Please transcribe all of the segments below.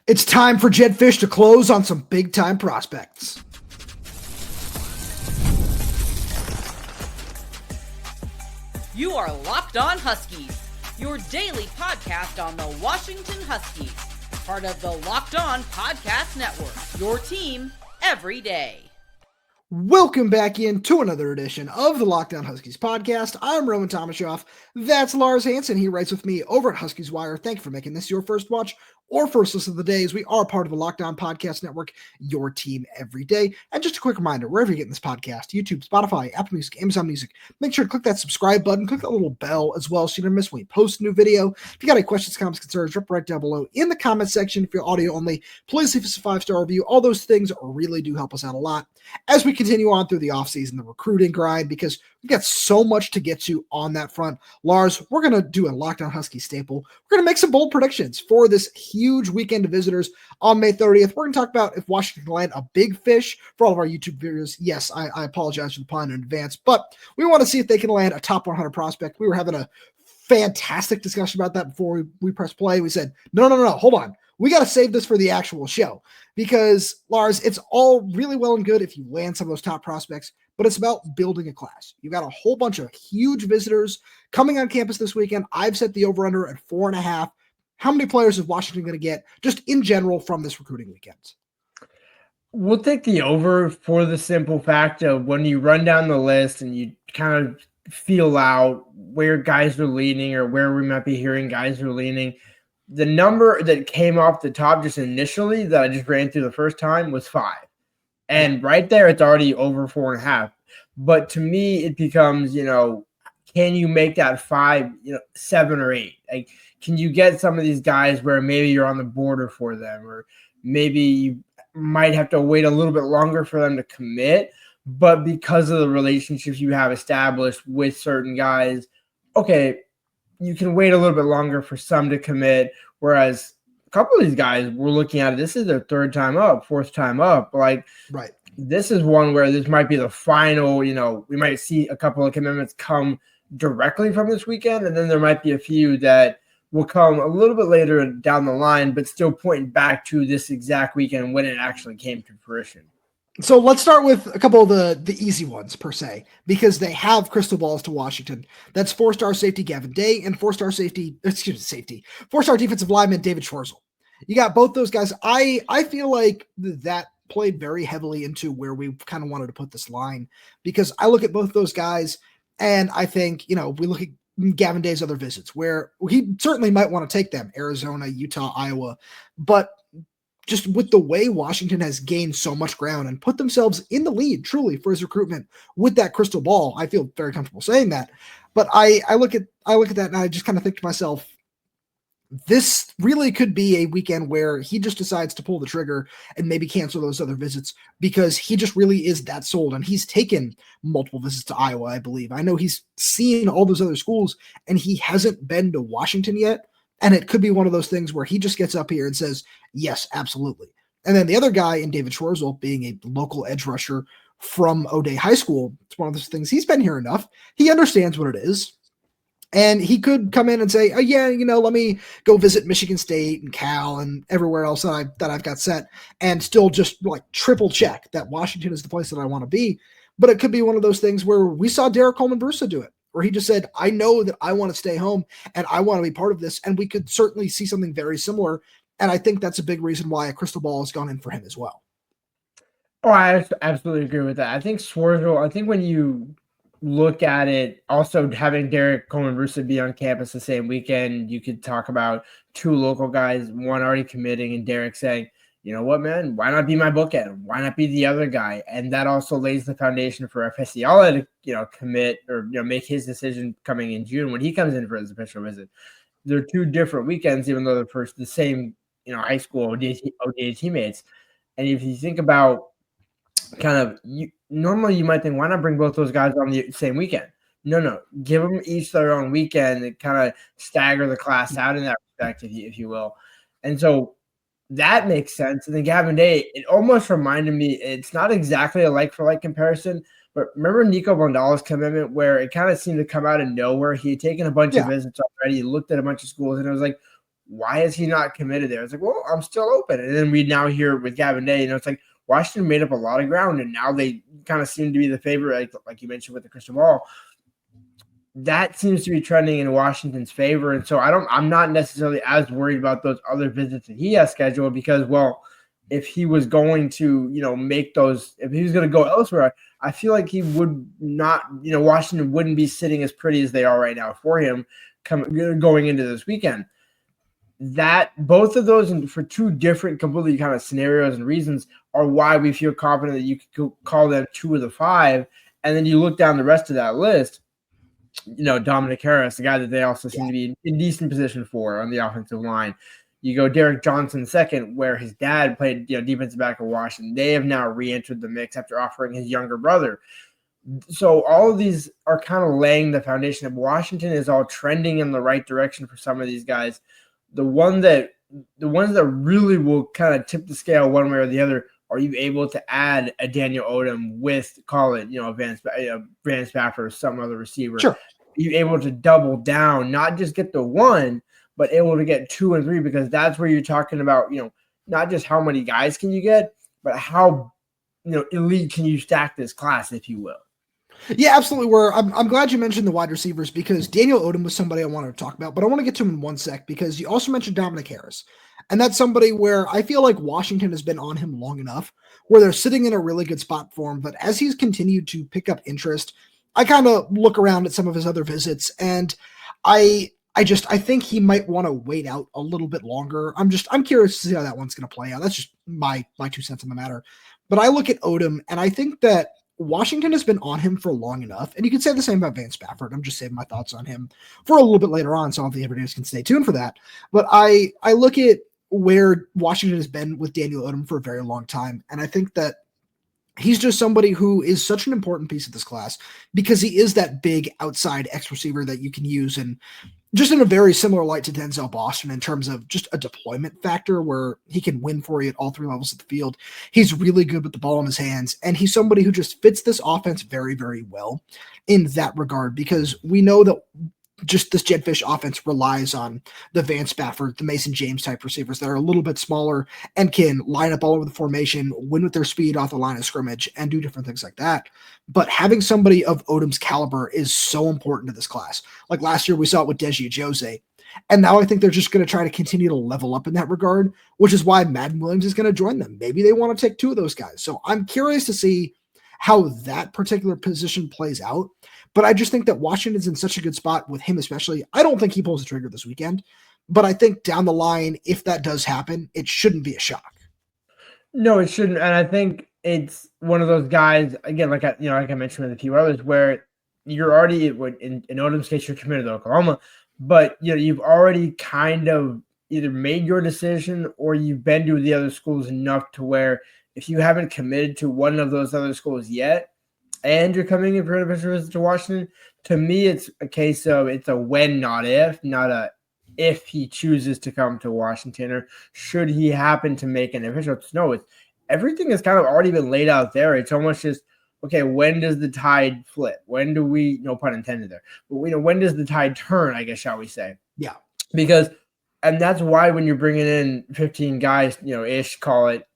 It's time for Jedd Fisch to close on some big-time prospects. You are Locked On Huskies, your daily podcast on the Washington Huskies, part of the Locked On Podcast Network, your team every day. Welcome back into another edition of the Locked On Huskies podcast. I'm Roman Tomashoff. That's Lars Hanson. He writes with me over at Huskies Wire. Thank you for making this your first watch or first listen of the day, as we are part of the Locked On Podcast Network, your team every day. And just a quick reminder, wherever you're getting this podcast, YouTube, Spotify, Apple Music, Amazon Music, make sure to click that subscribe button, click that little bell as well so you don't miss when we post a new video. If you got any questions, comments, concerns, drop right down below in the comment section. If you're audio only, please leave us a 5-star review. All those things really do help us out a lot as we continue on through the offseason, the recruiting grind, because we've got so much to get to on that front. Lars, we're going to do a Locked On Husky staple. We're going to make some bold predictions for this huge weekend of visitors on May 30th. We're going to talk about if Washington can land a big fish for all of our YouTube viewers. Yes, I apologize for the pun in advance, but we want to see if they can land a top 100 prospect. We were having a fantastic discussion about that before we pressed play. We said, no, hold on. We got to save this for the actual show because, Lars, it's all really well and good if you land some of those top prospects, but it's about building a class. You've got a whole bunch of huge visitors coming on campus this weekend. I've set the over-under at 4.5. How many players is Washington going to get just in general from this recruiting weekend? We'll take the over for the simple fact of when you run down the list and you kind of feel out where guys are leaning or where we might be hearing guys are leaning. The number that came off the top just initially that I just ran through the first time was 5. And right there, it's already over 4.5. But to me, it becomes, can you make that 5, 7 or 8? Like, can you get some of these guys where maybe you're on the border for them, or maybe you might have to wait a little bit longer for them to commit, but because of the relationships you have established with certain guys, okay, you can wait a little bit longer for some to commit, whereas a couple of these guys, we're looking at it, this is their 3rd time up, 4th time up. Like, right. This is one where this might be the final, we might see a couple of commitments come directly from this weekend, and then there might be a few that will come a little bit later down the line, but still pointing back to this exact weekend when it actually came to fruition. So let's start with a couple of the easy ones, per se, because they have crystal balls to Washington. That's 4-star safety Gavin Day and 4-star defensive lineman David Schwerzel. You got both those guys. I feel like that played very heavily into where we kind of wanted to put this line, because I look at both those guys and I think, we look at Gavin Day's other visits where he certainly might want to take them, Arizona, Utah, Iowa, but just with the way Washington has gained so much ground and put themselves in the lead truly for his recruitment with that crystal ball, I feel very comfortable saying that. But I look at that and I just kind of think to myself, this really could be a weekend where he just decides to pull the trigger and maybe cancel those other visits because he just really is that sold. And he's taken multiple visits to Iowa, I believe. I know he's seen all those other schools and he hasn't been to Washington yet. And it could be one of those things where he just gets up here and says, yes, absolutely. And then the other guy in David Schwerzel, being a local edge rusher from O'Day High School, it's one of those things. He's been here enough. He understands what it is. And he could come in and say, oh, yeah, let me go visit Michigan State and Cal and everywhere else that I've got set, and still just like triple check that Washington is the place that I want to be. But it could be one of those things where we saw Derek Coleman-Brusa do it, where he just said, I know that I want to stay home and I want to be part of this. And we could certainly see something very similar. And I think that's a big reason why a crystal ball has gone in for him as well. Oh, I absolutely agree with that. I think Schwerzel, when you look at it, also having Derek Coleman-Brusa be on campus the same weekend, you could talk about 2 local guys, one already committing and Derek saying, you know what, man, why not be my bookend? Why not be the other guy? And that also lays the foundation for FSC Alla to, commit or, make his decision coming in June when he comes in for his official visit. They're 2 different weekends, even though they're the same, high school ODA teammates. And if you think about normally you might think, why not bring both those guys on the same weekend? No, give them each their own weekend and kind of stagger the class out in that respect, if you will. And so that makes sense. And then Gavin Day, it almost reminded me, it's not exactly a like-for-like comparison, but remember Nico Bondala's commitment where it kind of seemed to come out of nowhere? He had taken a bunch of visits already, he looked at a bunch of schools, and it was like, why is he not committed there? It's like, well, I'm still open. And then we now hear with Gavin Day, it's like Washington made up a lot of ground, and now they kind of seem to be the favorite, like you mentioned with the crystal ball. That seems to be trending in Washington's favor. And so I'm not necessarily as worried about those other visits that he has scheduled because, well, if he was going to, make those, if he was going to go elsewhere, I feel like he would not, Washington wouldn't be sitting as pretty as they are right now for him going into this weekend. That both of those, and for two different completely kind of scenarios and reasons, are why we feel confident that you could call them 2 of the 5. And then you look down the rest of that list, Dominic Harris, the guy that they also seem to be in decent position for on the offensive line. You go Derek Johnson second, where his dad played defensive back at Washington. They have now re-entered the mix after offering his younger brother. So all of these are kind of laying the foundation of Washington is all trending in the right direction for some of these guys. The ones that really will kind of tip the scale one way or the other, are you able to add a Daniel Odom with, call it, Vance Spafford or some other receiver? Sure. Are you able to double down, not just get the 1, but able to get 2 and 3, because that's where you're talking about, not just how many guys can you get, but how, elite can you stack this class, if you will. Yeah, absolutely. I'm glad you mentioned the wide receivers because Daniel Odom was somebody I wanted to talk about, but I want to get to him in one sec because you also mentioned Dominic Harris. And that's somebody where I feel like Washington has been on him long enough where they're sitting in a really good spot for him. But as he's continued to pick up interest, I kind of look around at some of his other visits and I think he might want to wait out a little bit longer. I'm curious to see how that one's going to play out. That's just my 2 cents on the matter. But I look at Odom and I think that Washington has been on him for long enough. And you could say the same about Vance Spafford. I'm just saving my thoughts on him for a little bit later on. So all the everydayers can stay tuned for that. But I look at where Washington has been with Daniel Odom for a very long time. And I think that he's just somebody who is such an important piece of this class because he is that big outside X receiver that you can use and just in a very similar light to Denzel Boston in terms of just a deployment factor where he can win for you at all 3 levels of the field. He's really good with the ball in his hands, and he's somebody who just fits this offense very, very well in that regard because we know that just this Jedd Fisch offense relies on the Vance Spafford, the Mason James type receivers that are a little bit smaller and can line up all over the formation, win with their speed off the line of scrimmage, and do different things like that. But having somebody of Odom's caliber is so important to this class. Like last year, we saw it with Deji Jose. And now I think they're just going to try to continue to level up in that regard, which is why Madden Williams is going to join them. Maybe they want to take 2 of those guys. So I'm curious to see how that particular position plays out. But I just think that Washington's in such a good spot with him, especially. I don't think he pulls the trigger this weekend, but I think down the line, if that does happen, it shouldn't be a shock. No, it shouldn't. And I think it's one of those guys, again, like I mentioned with a few others, where you're already, in Odom's case, you're committed to Oklahoma, but you've already kind of either made your decision or you've been to the other schools enough to where if you haven't committed to one of those other schools yet, and you're coming in for an official visit to Washington, to me, it's a case of it's a when, not if, not a if he chooses to come to Washington or should he happen to make an official. No, everything has kind of already been laid out there. It's almost just, okay, when does the tide flip? When do we, no pun intended there, but when does the tide turn, I guess, shall we say? Yeah. Because, and that's why when you're bringing in 15 guys, ish, call it,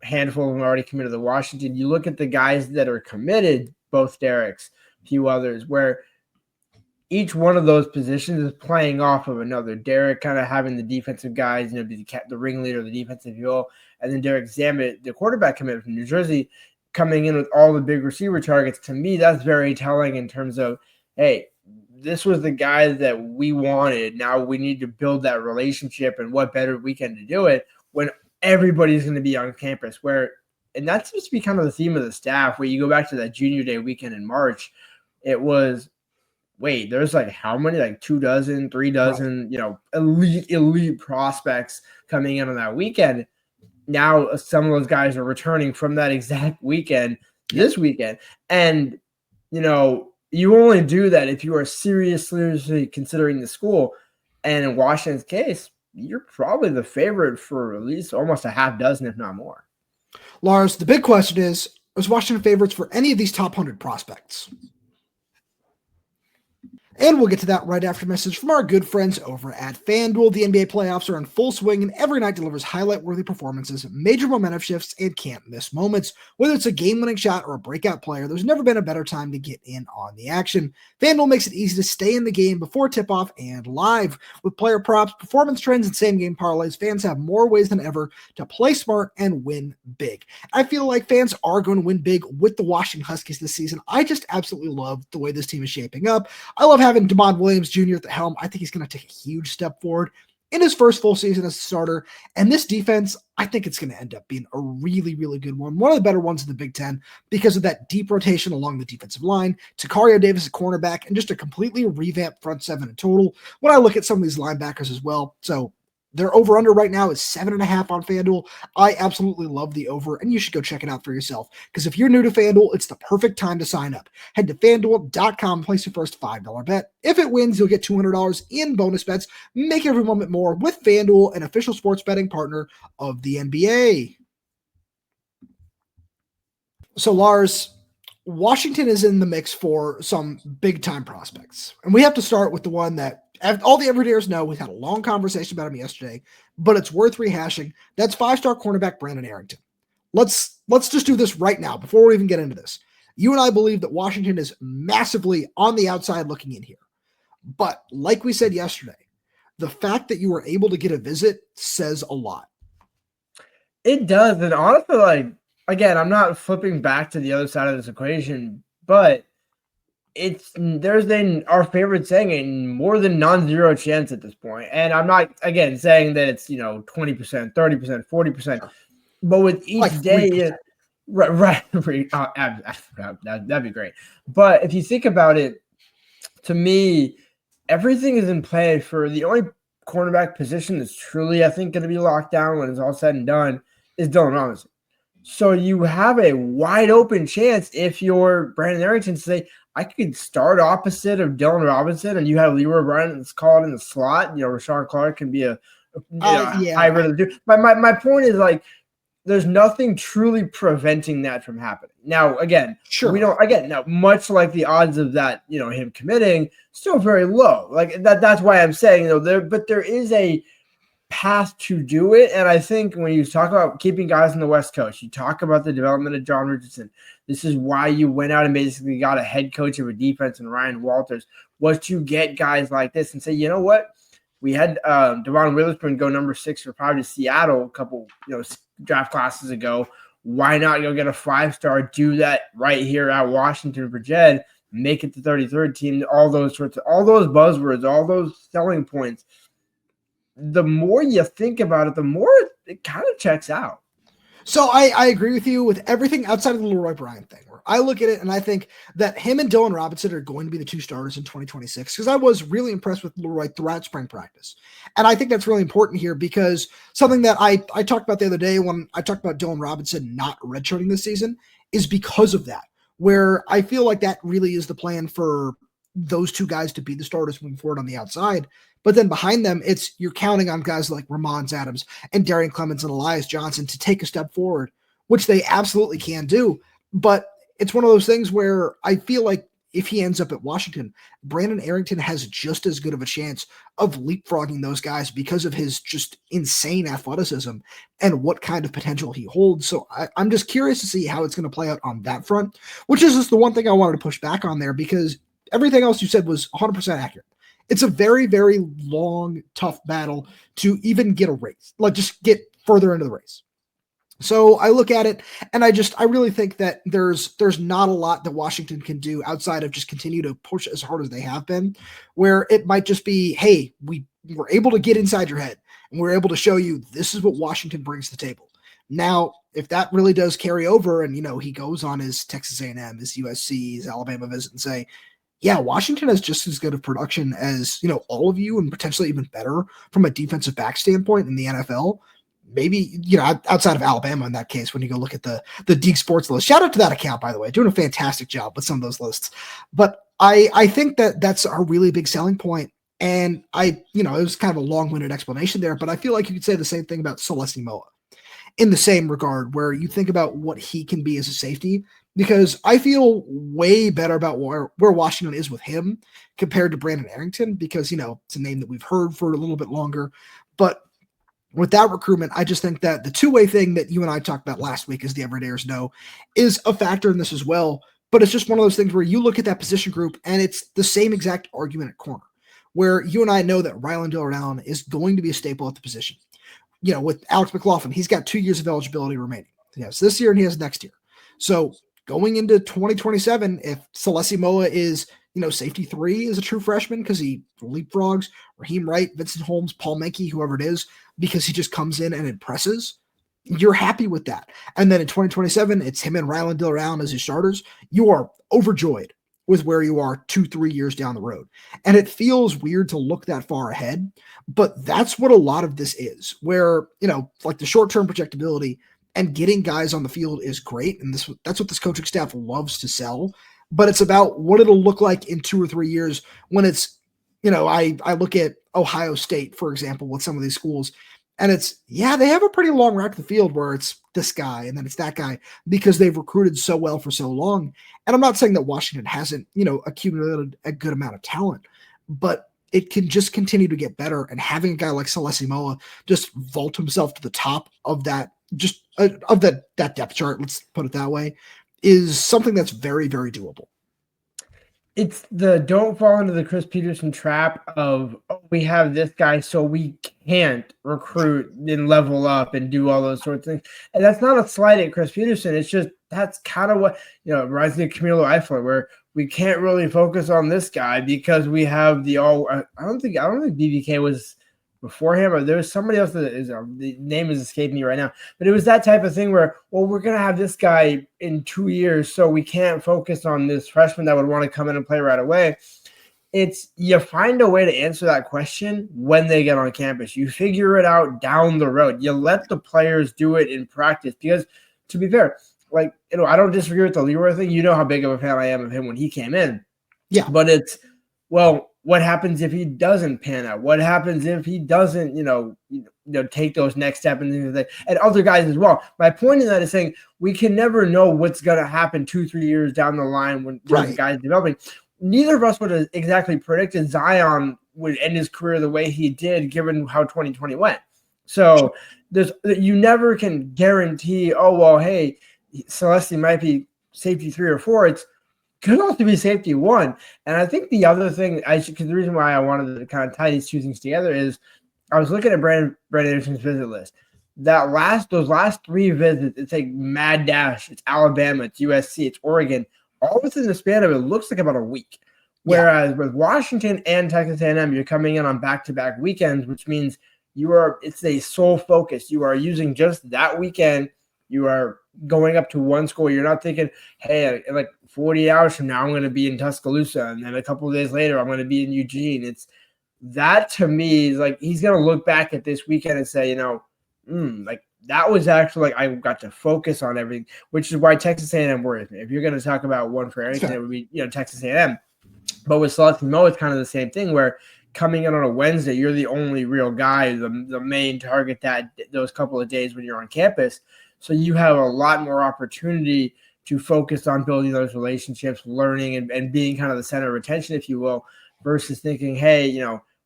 handful of them already committed to Washington. You look at the guys that are committed, both Derek's, a few others, where each one of those positions is playing off of another. Derek kind of having the defensive guys, the ringleader of the defense, if you will, and then Derek Zammit, the quarterback committed from New Jersey, coming in with all the big receiver targets. To me, that's very telling in terms of, hey, this was the guy that we wanted. Now we need to build that relationship, and what better weekend to do it when everybody's going to be on campus, and that seems to be kind of the theme of the staff, where you go back to that junior day weekend in March, it was, wait, there's like how many, like 2 dozen, 3 dozen, elite prospects coming in on that weekend. Now some of those guys are returning from that exact weekend this weekend. And, you only do that if you are seriously considering the school. And in Washington's case, you're probably the favorite for at least almost a half dozen, if not more. Lars, the big question is Washington favorites for any of these top 100 prospects? And we'll get to that right after a message from our good friends over at FanDuel. The NBA playoffs are in full swing, and every night delivers highlight-worthy performances, major momentum shifts, and can't-miss moments. Whether it's a game-winning shot or a breakout player, there's never been a better time to get in on the action. FanDuel makes it easy to stay in the game before tip-off and live. With player props, performance trends, and same-game parlays, fans have more ways than ever to play smart and win big. I feel like fans are going to win big with the Washington Huskies this season. I just absolutely love the way this team is shaping up. I love having DeMond Williams Jr. at the helm. I think he's going to take a huge step forward in his first full season as a starter. And this defense, I think it's going to end up being a really, really good one. One of the better ones in the Big Ten because of that deep rotation along the defensive line, Takario Davis at cornerback, and just a completely revamped front seven in total. When I look at some of these linebackers as well, so their over-under right now is 7.5 on FanDuel. I absolutely love the over, and you should go check it out for yourself. Because if you're new to FanDuel, it's the perfect time to sign up. Head to FanDuel.com and place your first $5 bet. If it wins, you'll get $200 in bonus bets. Make every moment more with FanDuel, an official sports betting partner of the NBA. So, Lars, Washington is in the mix for some big-time prospects. And we have to start with the one that all the everydayers know. We had a long conversation about him yesterday, but it's worth rehashing. That's 5-star cornerback Brandon Arrington. Let's just do this right now before we even get into this. You and I believe that Washington is massively on the outside looking in here. But like we said yesterday, the fact that you were able to get a visit says a lot. It does. And honestly, like, again, I'm not flipping back to the other side of this equation, but there's our favorite saying, a more than non-zero chance at this point. And I'm not, again, saying that it's, 20%, 30%, 40%, but with each like day, right. That'd be great. But if you think about it, to me, everything is in play for the only cornerback position that's truly, I think, going to be locked down when it's all said and done is Dylan Robinson. So you have a wide open chance if you're Brandon Arrington to say, I could start opposite of Dylan Robinson and you have Leroy Bryant that's called in the slot. Rashawn Clark can be a hybrid of the two. My point is, like, there's nothing truly preventing that from happening. Now, again, sure, we don't, now, much like the odds of that, him committing, still very low. Like that's why I'm saying, there is a path to do it. And I think when you talk about keeping guys on the West Coast, you talk about the development of John Richardson. This is why you went out and basically got a head coach of a defense and Ryan Walters, was to get guys like this and say, you know what? We had Devon Witherspoon go number 6 for 5 to Seattle a couple, draft classes ago. Why not go get a 5-star, do that right here at Washington for Jedd, make it the 33rd team, all those buzzwords, all those selling points. The more you think about it, the more it kind of checks out. So I agree with you with everything outside of the Leroy Bryant thing, where I look at it and I think that him and Dylan Robinson are going to be the 2 starters in 2026, because I was really impressed with Leroy throughout spring practice. And I think that's really important here, because something that I talked about the other day when I talked about Dylan Robinson not redshirting this season is because of that, where I feel like that really is the plan for those 2 guys to be the starters moving forward on the outside. But then behind them, you're counting on guys like Ramon Adams and Darian Clemens and Elias Johnson to take a step forward, which they absolutely can do. But it's one of those things where I feel like if he ends up at Washington, Brandon Arrington has just as good of a chance of leapfrogging those guys because of his just insane athleticism and what kind of potential he holds. So I'm just curious to see how it's going to play out on that front, which is just the one thing I wanted to push back on there, because everything else you said was 100% accurate. It's a very, very long, tough battle to even get a race, like just get further into the race. So I look at it and I really think that there's not a lot that Washington can do outside of just continue to push as hard as they have been, where it might just be, hey, we were able to get inside your head and we're able to show you this is what Washington brings to the table. Now, if that really does carry over and, he goes on his Texas A&M, his USC, his Alabama visit and say, yeah, Washington has just as good of production as, all of you, and potentially even better from a defensive back standpoint in the NFL. Maybe, outside of Alabama in that case, when you go look at the Deke Sports list. Shout out to that account, by the way, doing a fantastic job with some of those lists. But I think that that's a really big selling point. And it was kind of a long-winded explanation there, but I feel like you could say the same thing about Salesi Moa. in the same regard, where you think about what he can be as a safety, because I feel way better about where Washington is with him compared to Brandon Arrington, because, it's a name that we've heard for a little bit longer. But with that recruitment, I just think that the two-way thing that you and I talked about last week, as the everydayers know, is a factor in this as well. But it's just one of those things where you look at that position group and it's the same exact argument at corner, where you and I know that Ryland Dillard-Allen is going to be a staple at the position. With Alex McLaughlin, he's got 2 years of eligibility remaining. He has this year and he has next year. So going into 2027, if Salesi Moa is, safety 3 is a true freshman because he leapfrogs Raheem Wright, Vincent Holmes, Paul Menke, whoever it is, because he just comes in and impresses, you're happy with that. And then in 2027, it's him and Ryland Dillard-Allen as your starters. You are overjoyed with where you are 2-3 years down the road. And it feels weird to look that far ahead, but that's what a lot of this is, where, like the short-term projectability and getting guys on the field is great. And that's what this coaching staff loves to sell, but it's about what it'll look like in 2 or 3 years when it's, I look at Ohio State, for example, with some of these schools, and they have a pretty long route to the field where it's this guy and then it's that guy because they've recruited so well for so long. And I'm not saying that Washington hasn't, accumulated a good amount of talent, but it can just continue to get better. And having a guy like Salesi Moa just vault himself to the top of that, that depth chart, let's put it that way, is something that's very, very doable. It's the don't fall into the Chris Peterson trap of, we have this guy, so we can't recruit and level up and do all those sorts of things. And that's not a slight at Chris Peterson. It's just, that's kind of what, reminds me of Camilo Eifler, where we can't really focus on this guy because we have I don't think BBK was before him, or there was somebody else that is, the name is escaping me right now, but it was that type of thing where, well, we're going to have this guy in 2 years, so we can't focus on this freshman that would want to come in and play right away. It's, you find a way to answer that question when they get on campus. You figure it out down the road. You let the players do it in practice, because to be fair, I don't disagree with the Leroy thing. You know how big of a fan I am of him when he came in. Yeah. But it's, well, what happens if he doesn't pan out? What happens if he doesn't, take those next steps and other guys as well? My point in that is saying we can never know what's going to happen 2-3 years down the line when the guy's developing. Neither of us would have exactly predicted Zion would end his career the way he did, given how 2020 went. So you never can guarantee, oh, well, hey, Salesi might be safety 3 or 4. It's could also be safety 1. And I think the other thing, because the reason why I wanted to kind of tie these two things together is I was looking at Brandon Anderson's visit list. Those last 3 visits, it's like mad dash. It's Alabama, it's USC, it's Oregon, all within the span of it looks like about a week. Whereas with Washington and Texas A&M, you're coming in on back-to-back weekends, which means it's a sole focus. You are using just that weekend. You are going up to one school. You're not thinking, hey, like 40 hours from now, I'm going to be in Tuscaloosa. And then a couple of days later, I'm going to be in Eugene. It's that, to me, is like, he's going to look back at this weekend and say, that was actually, like, I got to focus on everything, which is why Texas A&M worries me. If you're going to talk about one for Arrington, it would be, Texas A&M. But with Salesi Moa, it's kind of the same thing, where coming in on a Wednesday, you're the only real guy, the main target those couple of days when you're on campus. So you have a lot more opportunity to focus on building those relationships, learning, and being kind of the center of attention, if you will, versus thinking, hey,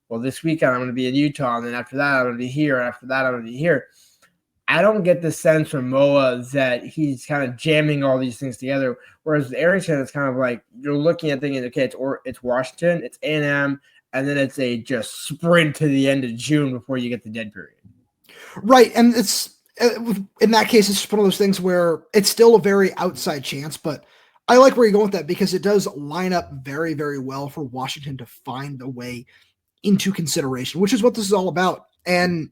well, this weekend I'm going to be in Utah, and then after that I'm going to be here, and after that I'm going to be here. I don't get the sense from Moa that he's kind of jamming all these things together, whereas with Arrington, it's kind of like you're looking at thinking, okay, it's Washington, it's A&M, and then it's a just sprint to the end of June before you get the dead period. Right, and it's in that case, it's just one of those things where it's still a very outside chance, but I like where you're going with that because it does line up very, very well for Washington to find a way into consideration, which is what this is all about. And,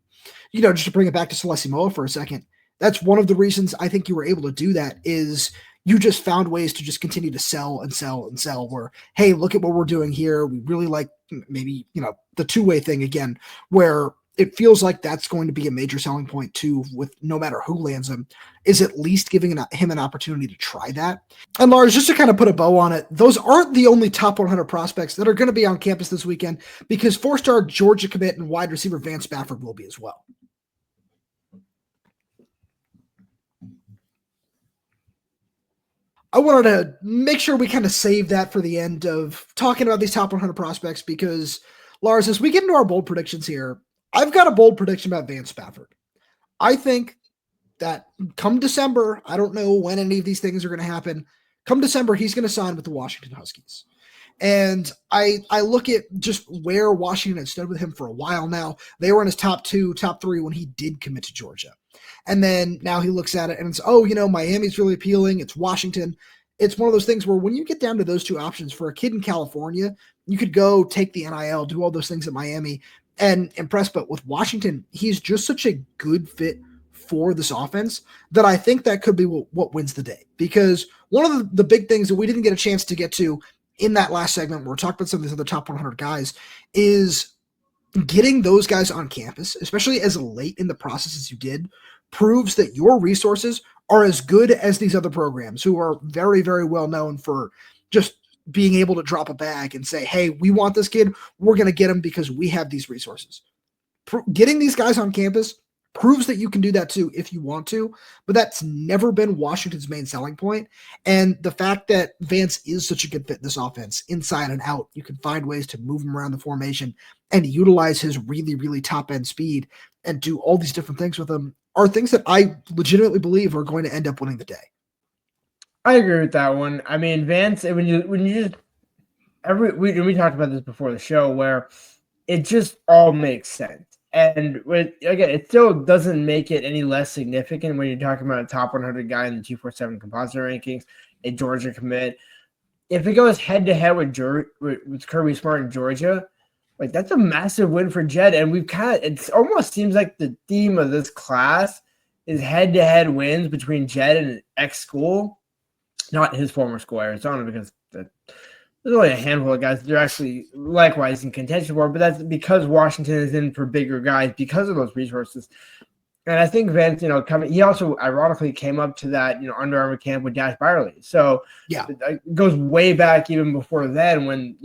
just to bring it back to Salesi Moa for a second, that's one of the reasons I think you were able to do that is you just found ways to just continue to sell and sell and sell where, hey, look at what we're doing here. We really like maybe, the two-way thing again, where it feels like that's going to be a major selling point too, with no matter who lands him, is at least giving him an opportunity to try that. And Lars, just to kind of put a bow on it, those aren't the only top 100 prospects that are going to be on campus this weekend, because 4-star Georgia commit and wide receiver Vance Spafford will be as well. I wanted to make sure we kind of save that for the end of talking about these top 100 prospects because, Lars, as we get into our bold predictions here, I've got a bold prediction about Vance Spafford. I think that come December, I don't know when any of these things are going to happen. Come December, he's going to sign with the Washington Huskies. And I look at just where Washington had stood with him for a while now. They were in his top 2, top 3 when he did commit to Georgia. And then now he looks at it and it's, Miami's really appealing. It's Washington. It's one of those things where when you get down to those two options for a kid in California, you could go take the NIL, do all those things at Miami and impress. But with Washington, he's just such a good fit for this offense that I think that could be what wins the day. Because one of the big things that we didn't get a chance to get to in that last segment where we're talking about some of these other top 100 guys is getting those guys on campus, especially as late in the process as you did, proves that your resources are as good as these other programs who are very, very well known for just being able to drop a bag and say, hey, we want this kid. We're going to get him because we have these resources. Getting these guys on campus proves that you can do that too if you want to, but that's never been Washington's main selling point. And the fact that Vance is such a good fit in this offense, inside and out, you can find ways to move him around the formation and utilize his really, really top-end speed and do all these different things with him are things that I legitimately believe are going to end up winning the day. I agree with that one. I mean, Vance, we talked about this before the show where it just all makes sense. And again, it still doesn't make it any less significant when you're talking about a top 100 guy in the 247 composite rankings, a Georgia commit. If it goes head-to-head with Kirby Smart in Georgia, like that's a massive win for Jedd. And it almost seems like the theme of this class is head-to-head wins between Jedd and an ex-school, not his former school, Arizona, because there's only a handful of guys that are actually likewise in contention for, but that's because Washington is in for bigger guys because of those resources. And I think Vance, he also ironically came up to that, Under Armour camp with Dash Byerly. So yeah, it goes way back even before then when,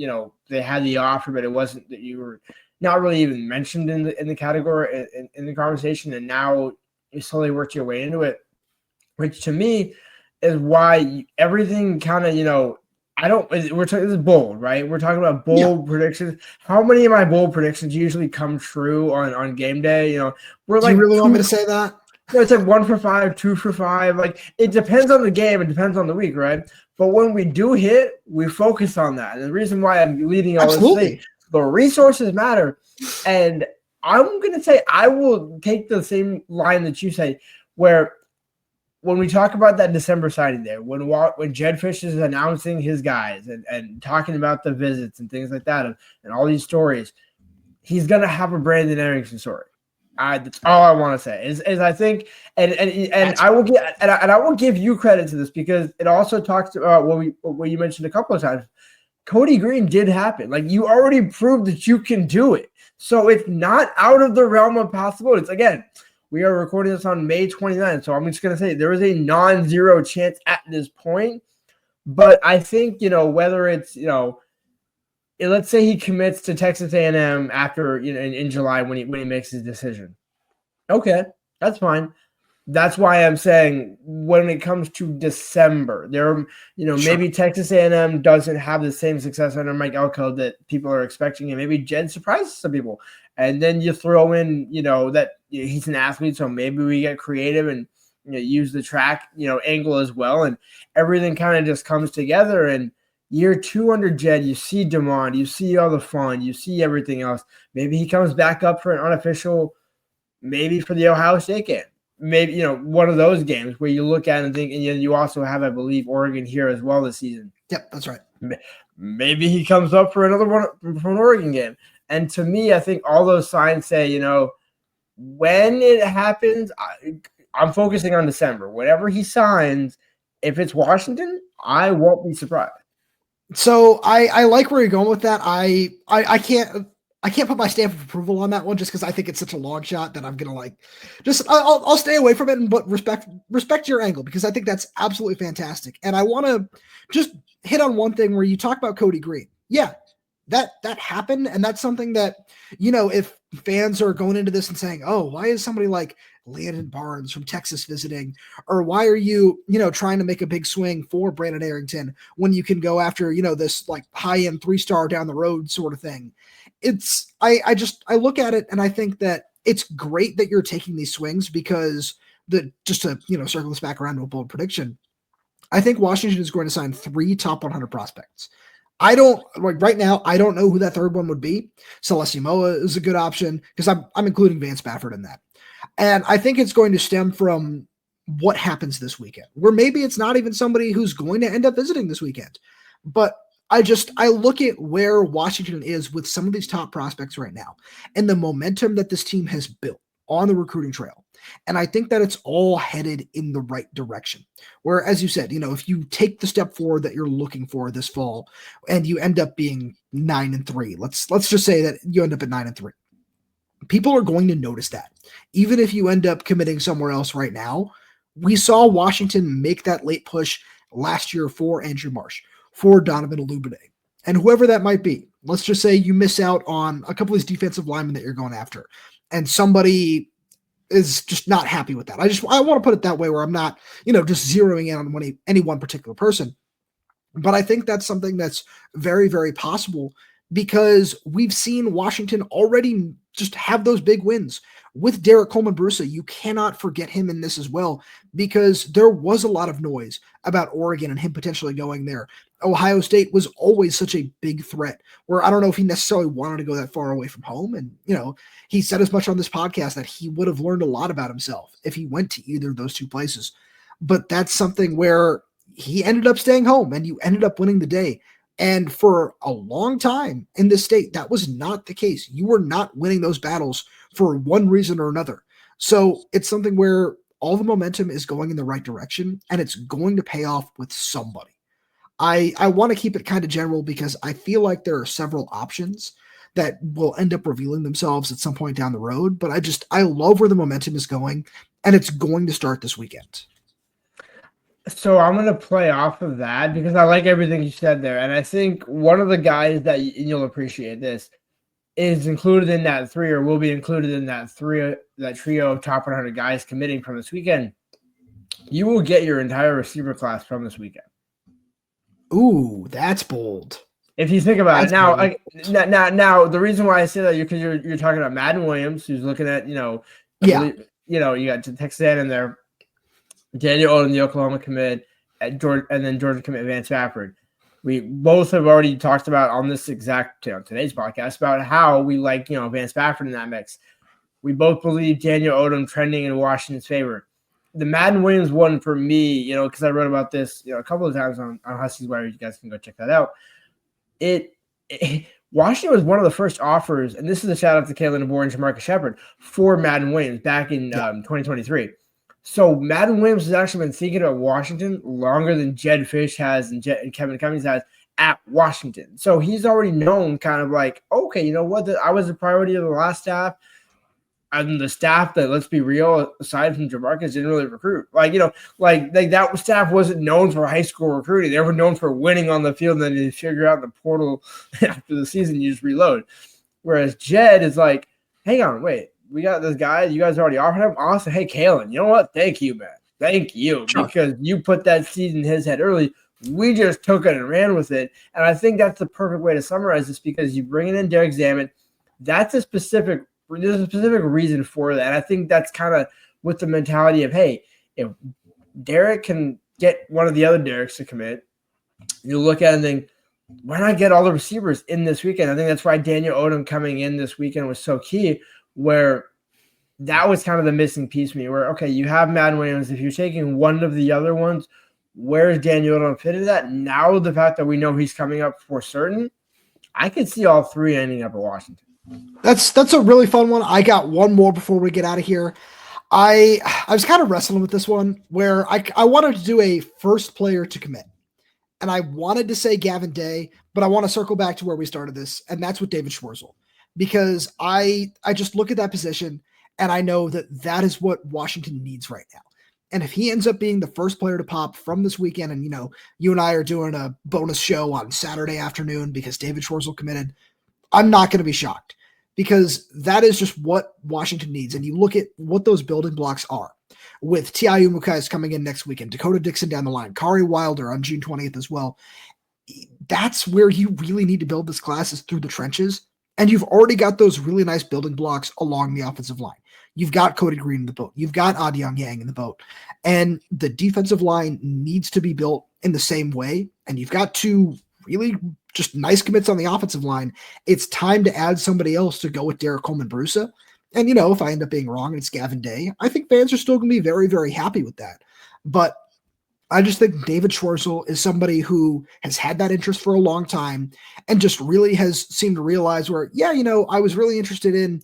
they had the offer, but it wasn't that you were not really even mentioned in the category, in the conversation. And now you slowly worked your way into it, which to me is why everything kind of, this is bold, right? We're talking about bold predictions. How many of my bold predictions usually come true on game day? We're like, do you really want me to say that? It's like 1 for 5, 2 for 5. Like it depends on the game. It depends on the week, right? But when we do hit, we focus on that. And the reason why I'm leading all this thing, the resources matter. And I'm going to say I will take the same line that you say, where when we talk about that December signing there, when Jedd Fisch is announcing his guys and talking about the visits and things like that and all these stories, he's going to have a Brandon Arrington story. That's all I want to say is I think, and I will give you credit to this because it also talks about what you mentioned a couple of times. Cody Green did happen. Like you already proved that you can do it. So it's not out of the realm of possibilities. Again, we are recording this on May 29th, so I'm just going to say there is a non-zero chance at this point. But I think, whether it's, let's say he commits to Texas A&M after, in July when he makes his decision. Okay, that's fine. That's why I'm saying when it comes to December, maybe Texas A&M doesn't have the same success under Mike Elko that people are expecting, and maybe Jedd surprises some people. And then you throw in, that he's an athlete, so maybe we get creative and use the track, angle as well, and everything kind of just comes together. And year 2 under Jedd, you see DeMond, you see all the fun, you see everything else. Maybe he comes back up for an unofficial, maybe for the Ohio State game. Maybe, one of those games where you look at it and think, and you also have, I believe, Oregon here as well this season. Yep, that's right. Maybe he comes up for another one for an Oregon game. And to me, I think all those signs say, when it happens, I'm focusing on December. Whenever he signs, if it's Washington, I won't be surprised. So I like where you're going with that. I can't put my stamp of approval on that one just because I think it's such a long shot that I'm gonna I'll stay away from it, but respect your angle because I think that's absolutely fantastic. And I want to just hit on one thing where you talk about Cody Green. Yeah, that happened, and that's something that if fans are going into this and saying, oh, why is somebody like Landon Barnes from Texas visiting? Or why are you, trying to make a big swing for Brandon Arrington when you can go after, this like high-end 3-star down the road sort of thing? I look at it and I think that it's great that you're taking these swings because just to, circle this back around to a bold prediction, I think Washington is going to sign 3 top 100 prospects. Right now, I don't know who that third one would be. Salesi Moa is a good option because I'm including Vance Spafford in that. And I think it's going to stem from what happens this weekend, where maybe it's not even somebody who's going to end up visiting this weekend. But I look at where Washington is with some of these top prospects right now and the momentum that this team has built on the recruiting trail. And I think that it's all headed in the right direction. Where, as you said, if you take the step forward that you're looking for this fall and you end up being 9-3, let's just say that you end up at 9-3. People are going to notice that. Even if you end up committing somewhere else right now, we saw Washington make that late push last year for Andrew Marsh, for Donovan Olubade, and whoever that might be. Let's just say you miss out on a couple of these defensive linemen that you're going after, and somebody is just not happy with that. I want to put it that way where I'm not, just zeroing in on any one particular person. But I think that's something that's very, very possible because we've seen Washington already just have those big wins. With Derek Coleman-Brusa, you cannot forget him in this as well because there was a lot of noise about Oregon and him potentially going there. Ohio State was always such a big threat where I don't know if he necessarily wanted to go that far away from home. And, he said as much on this podcast that he would have learned a lot about himself if he went to either of those two places. But that's something where he ended up staying home and you ended up winning the day. And for a long time in this state, that was not the case. You were not winning those battles for one reason or another. So it's something where all the momentum is going in the right direction and it's going to pay off with somebody. I want to keep it kind of general because I feel like there are several options that will end up revealing themselves at some point down the road. But I love where the momentum is going and it's going to start this weekend. So I'm going to play off of that because I like everything you said there. And I think one of the guys that you'll appreciate this is included in that 3 or will be included in that trio of top 100 guys committing from this weekend. You will get your entire receiver class from this weekend. Ooh, that's bold. If you think about it now, the reason why I say that because you're talking about Madden Williams, who's looking at, you got Texas A&M there, Daniel Odom, the Oklahoma commit, and then Georgia commit Vance Spafford. We both have already talked about on this exact today's podcast about how we like Vance Spafford in that mix. We both believe Daniel Odom trending in Washington's favor. The Madden Williams one for me, because I wrote about this a couple of times on Huskies Wire. You guys can go check that out. Washington was one of the first offers, and this is a shout out to Kalen DeBoer and Jamarcus Shepard for Madden Williams back in 2023. So Madden Williams has actually been thinking about Washington longer than Jedd Fisch has and Kevin Cummings has at Washington. So he's already known kind of like, okay, you know what? I was the priority of the last staff. And the staff that, let's be real, aside from Jamarcus, didn't really recruit. Like that staff wasn't known for high school recruiting. They were known for winning on the field, and then you figure out in the portal after the season, you just reload. Whereas Jedd is like, hang on, wait, we got this guy. You guys already offered him? Awesome. Hey, Kalen, you know what? Thank you, man. Thank you. Sure. Because you put that seed in his head early. We just took it and ran with it. And I think that's the perfect way to summarize this because you bring in Derek Zammit. There's a specific reason for that. I think that's kind of with the mentality of, hey, if Derek can get one of the other Dereks to commit, you look at it and think, why not get all the receivers in this weekend? I think that's why Daniel Odom coming in this weekend was so key, where that was kind of the missing piece for me, where, okay, you have Madden Williams. If you're taking one of the other ones, where's Daniel Odom fit into that? Now the fact that we know he's coming up for certain, I could see all three ending up at Washington. That's a really fun one. I got one more before we get out of here. I was kind of wrestling with this one where I wanted to do a first player to commit. And I wanted to say Gavin Day, but I want to circle back to where we started this, and that's with David Schwerzel. Because I just look at that position, and I know that is what Washington needs right now. And if he ends up being the first player to pop from this weekend, and, you and I are doing a bonus show on Saturday afternoon because David Schwerzel committed, I'm not going to be shocked because that is just what Washington needs. And you look at what those building blocks are with T.I. Umukai coming in next weekend, Dakota Dixon down the line, Kari Wilder on June 20th as well. That's where you really need to build this class, is through the trenches. And you've already got those really nice building blocks along the offensive line. You've got Cody Green in the boat. You've got Adyong Yang in the boat. And the defensive line needs to be built in the same way. And you've got two really just nice commits on the offensive line. It's time to add somebody else to go with Derek Coleman-Brusa. And, if I end up being wrong and it's Gavin Day, I think fans are still going to be very, very happy with that. But I just think David Schwerzel is somebody who has had that interest for a long time and just really has seemed to realize where, I was really interested in,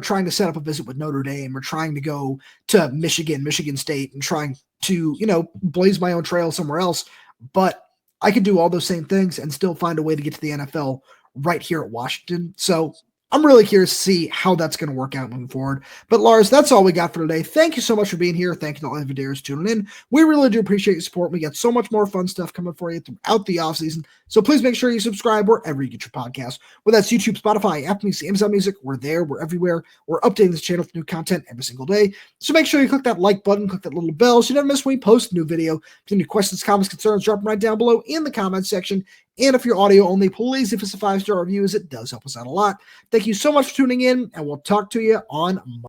trying to set up a visit with Notre Dame or trying to go to Michigan State and trying to, blaze my own trail somewhere else. But I could do all those same things and still find a way to get to the NFL right here at Washington. So I'm really curious to see how that's going to work out moving forward. But Lars, that's all we got for today. Thank you so much for being here. Thank you to all the viewers tuning in. We really do appreciate your support. We got so much more fun stuff coming for you throughout the offseason. So please make sure you subscribe wherever you get your podcasts. Whether that's YouTube, Spotify, Apple Music, Amazon Music, we're there. We're everywhere. We're updating this channel with new content every single day. So make sure you click that like button, click that little bell so you never miss when we post a new video. If you have any questions, comments, concerns, drop them right down below in the comments section. And if you're audio only, please give us a 5-star review, as it does help us out a lot. Thank you so much for tuning in, and we'll talk to you on Monday.